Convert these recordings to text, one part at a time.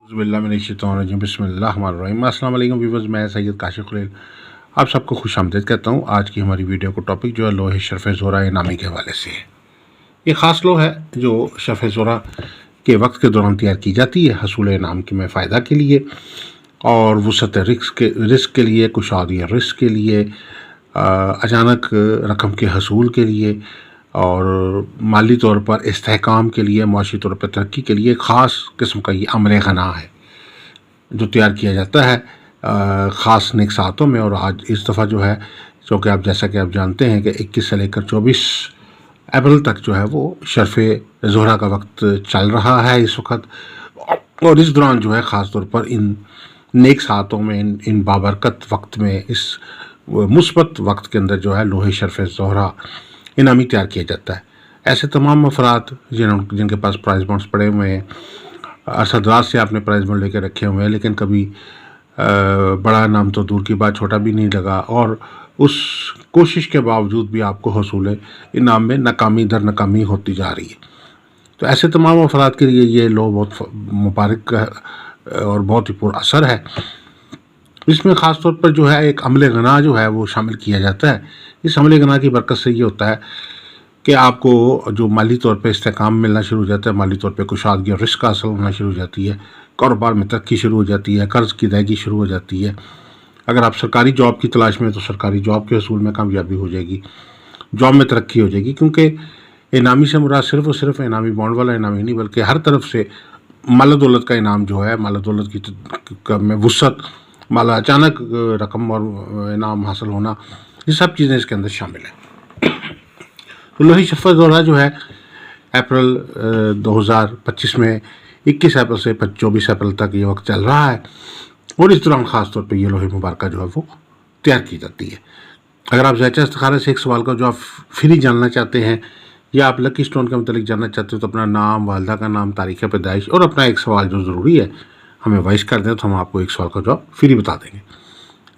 बिस्मिल्लाहिर्रहमानिर्रहीम बिस्मिल्लाहिर्रहमानिर्रहीम। अस्सलाम वालेकुम व्यूअर्स, मैं सैयद काशिफ खलील आप सबको खुश आमदीद कहता हूँ। आज की हमारी वीडियो को टॉपिक जो है लोहे शरफ़ ज़ोरा नामी के हवाले से है। ये ख़ास लो है जो शरफ़ ज़ोरा के वक्त के दौरान तैयार की जाती है हसूल नाम के में फ़ायदा के लिए और वसअत रिस्क के लिए, कुशादी रिस्क के लिए, अचानक रकम के हसूल के लिए और माली तौर पर इस्तेहकाम के लिए, मुआशी तौर पर तरक्की के लिए ख़ास किस्म का ये अमल गना है जो तैयार किया जाता है ख़ास नेक सातों में। और आज इस दफ़ा जो है चूँकि जैसा कि आप जानते हैं कि 21 से लेकर 24 अप्रैल तक जो है वो शरफ़ ज़ोहरा का वक्त चल रहा है इस वक्त, और इस दौरान जो है ख़ास तौर पर इन नेक सातों में, इन बाबरकत वक्त में, इस मुस्बत वक्त के अंदर जो है लोहे शरफ़ ज़ोहरा इनामी तैयार किया जाता है। ऐसे तमाम अफराद जिनके पास प्राइज़ बॉन्ड्स पड़े हुए हैं, अरसदराज से आपने प्राइज़ बॉन्ड लेकर रखे हुए हैं, लेकिन कभी बड़ा नाम तो दूर की बात छोटा भी नहीं लगा और उस कोशिश के बावजूद भी आपको हसूल इनाम में नाकामी दर नाकामी होती जा रही है। तो ऐसे तमाम अफराद के लिए ये लो बहुत मुबारक और बहुत ही पुरअसर है। इसमें ख़ास तौर पर जो है एक अमल गना जो है वो शामिल किया जाता है। इस अमल गना की बरकत से ये होता है कि आपको जो माली तौर पे इस्तेहकाम मिलना शुरू हो जाता है, माली तौर पे कुशादगी और रिस्क हासिल होना शुरू हो जाती है, कारोबार में तरक्की शुरू हो जाती है, कर्ज़ की अदायगी शुरू हो जाती है। अगर आप सरकारी जॉब की तलाश में तो सरकारी जॉब के हसूल में कामयाबी हो जाएगी, जॉब में तरक्की हो जाएगी, क्योंकि इनामी से मुराद सिर्फ़ और सिर्फ इनामी बॉन्ड वाला इनामी नहीं बल्कि हर तरफ से माल दौलत का इनाम जो है, माल दौलत की में वसअत, माला अचानक रकम और इनाम हासिल होना, ये सब चीज़ें इसके अंदर शामिल हैं। तो लोहे शरफ़ ज़ोहरा जो है अप्रैल 2025 में 21 अप्रैल से 24 अप्रैल तक ये वक्त चल रहा है और इस दौरान ख़ास तौर पे ये लोहे मुबारक जो है वो तैयार की जाती है। अगर आप ज़ायचा इस्तिखारा से एक सवाल का जो आप फ्री जानना चाहते हैं या आप लकी स्टोन के मतलब जानना चाहते हो तो अपना नाम, वालदा का नाम, तारीख़ पैदाइश और अपना एक सवाल जो ज़रूरी है हमें वॉइस कर दें तो हम आपको एक सवाल का जवाब फ्री बता देंगे।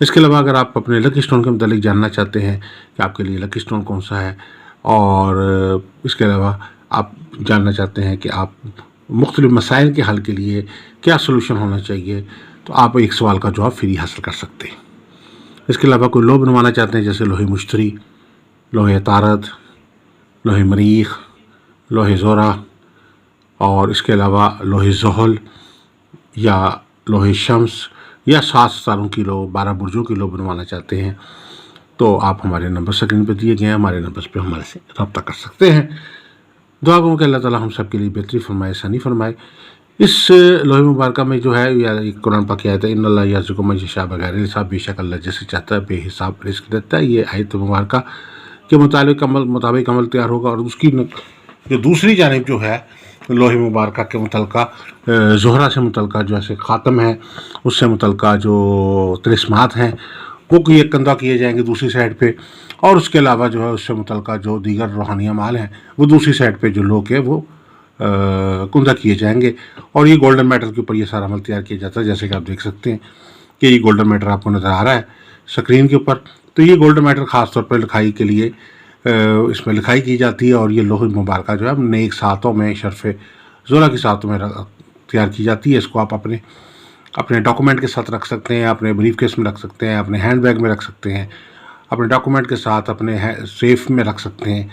इसके अलावा अगर आप अपने लकी स्टोन के मतलब जानना चाहते हैं कि आपके लिए लकी स्टोन कौन सा है और इसके अलावा आप जानना चाहते हैं कि आप मुख्तलिफ़ मसाइल के हल के लिए क्या सलूशन होना चाहिए, तो आप एक सवाल का जवाब फ्री हासिल कर सकते हैं। इसके अलावा कोई लो बनवाना चाहते हैं जैसे लोहे मुश्तरी, लोहे तारद, लोहे मरीख, लोहे ज़ोरा और इसके अलावा लोहे ज़ोहल या लोहे शम्स या 7 सितारों की लो, 12 बुर्जों की लो बनवाना चाहते हैं तो आप हमारे नंबर स्क्रीन पर दिए गए हैं, हमारे नंबर पे हमारे से रब्ता कर सकते हैं। दुआ करूँ कि अल्लाह ताला हम सब के लिए बेहतरी फरमाए, आसानी फरमाए। इस लोहे मुबारक में जो है या कुरान पाक की आयत है, इन्नल्लाह यर्ज़ुक़ु मन यशाअ बग़ैर हिसाब, बेशक अल्लाह जैसे चाहता है बेहिसाब रिज़्क़ देता है। ये आयत मुबारक के मुताबिक अमल तैयार होगा और उसकी जो दूसरी जानिब जो है लोहे मुबारक के मुतल्लिक़ा ज़ोहरा से मुतल्लिक़ा जो ऐसे ख़ातम है उससे मुतल्लिक़ा जो तिलिस्मात हैं वो कंधा किए जाएंगे दूसरी साइड पे, और उसके अलावा जो है उससे मुतल्लिक़ा जो दीगर रूहानी माल हैं वो दूसरी साइड पे जो लोग है वो कुंदा किए जाएंगे। और ये गोल्डन मैटर के ऊपर ये सारा अमल तैयार किया जाता है। जैसे कि आप देख सकते हैं कि ये गोल्डन मैटर आपको नज़र आ रहा है स्क्रीन के ऊपर। तो ये गोल्डन मैटर ख़ास तौर पर लिखाई के लिए इसमें लिखाई की जाती है और ये लोहे मुबारक जो है नेक सातों में, शरफ़ ज़ोहरा की सातों में तैयार की जाती है। इसको आप अपने डॉक्यूमेंट के साथ रख सकते हैं, अपने ब्रीफ केस में रख सकते हैं, अपने हैंड बैग में रख सकते हैं, अपने डॉक्यूमेंट के साथ अपने सेफ में रख सकते हैं।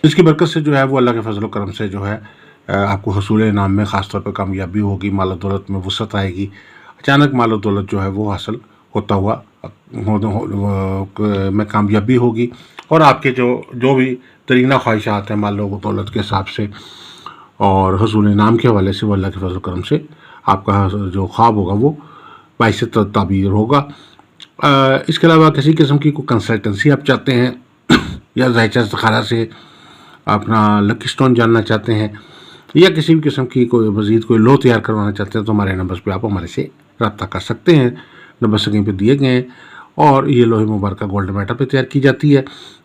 इसकी बरकत से जो है वो अल्लाह के फजल करम से जो है आपको हसूल इनाम में ख़ास तौर पर कामयाबी होगी, माल दौलत में वसअत आएगी, अचानक माल दौलत जो है वो हासिल होता हुआ में कामयाबी होगी और आपके जो भी तरीना ख्वाहिशात हैं माल दौलत के हिसाब से और हसूल इनाम के हवाले से वो अल्लाह के फजल करम से आपका जो ख्वाब होगा वो बाइस ताबीर होगा। इसके अलावा किसी किस्म की कोई कंसल्टेंसी आप चाहते हैं या ज़ायचा इस्तिखारा से अपना लकी स्टोन जानना चाहते हैं या किसी भी किस्म की कोई मज़ीद कोई लो तैयार करवाना चाहते हैं तो हमारे नंबर पे आप हमारे से रब्ता कर सकते हैं। नंबर स्क्रीन पे दिए गए हैं और ये लोहे मुबारक गोल्डन मैटर पे तैयार की जाती है।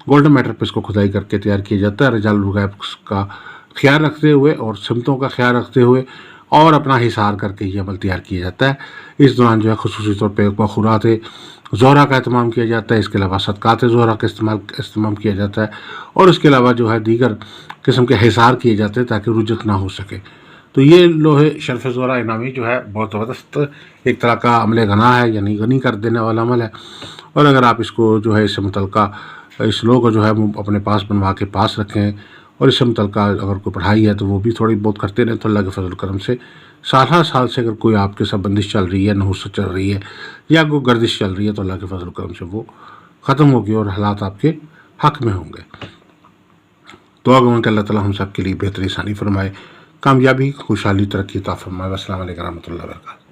गोल्डन मैटर पे इसको खुदाई करके तैयार किया जाता है रिजाल गैब का ख्याल रखते हुए और सिमतों का ख्याल रखते हुए और अपना हिसार करके ये अमल तैयार किया जाता है। इस दौरान जो है खुसूसी तौर पर बखुरात ज़ोहरा का इस्तेमाल किया जाता है। इसके अलावा सदक़ात ज़ोहरा का इस्तेमाल किया जाता है और इसके अलावा जो है दीगर किस्म के हिसार किए जाते हैं ताकि रुजत ना हो सके। تو یہ لوہے شرف زہرہ انعامی جو ہے بہت زبردست ایک طرح کا عمل غنا ہے، یعنی غنی کر دینے والا عمل ہے، اور اگر آپ اس کو جو ہے اس سے متعلقہ اس لوہ کو جو ہے اپنے پاس بنوا کے پاس رکھیں اور اس سے متعلقہ اگر کوئی پڑھائی ہے تو وہ بھی تھوڑی بہت کرتے رہیں، تو اللہ کے فضل و کرم سے سال ہر سال سے اگر کوئی آپ کے ساتھ بندش چل رہی ہے، نحوست چل رہی ہے یا کوئی گردش چل رہی ہے، تو اللہ کے فضل و کرم سے وہ ختم ہوگی اور حالات آپ کے حق میں ہوں گے۔ دعا گو کہ اللہ تعالیٰ ہم سب کے لیے بہتری ثانی فرمائے، کامیابی، خوشحالی، ترقی عطا فرمائے۔ السلام علیکم ورحمۃ اللہ وبرکاتہ۔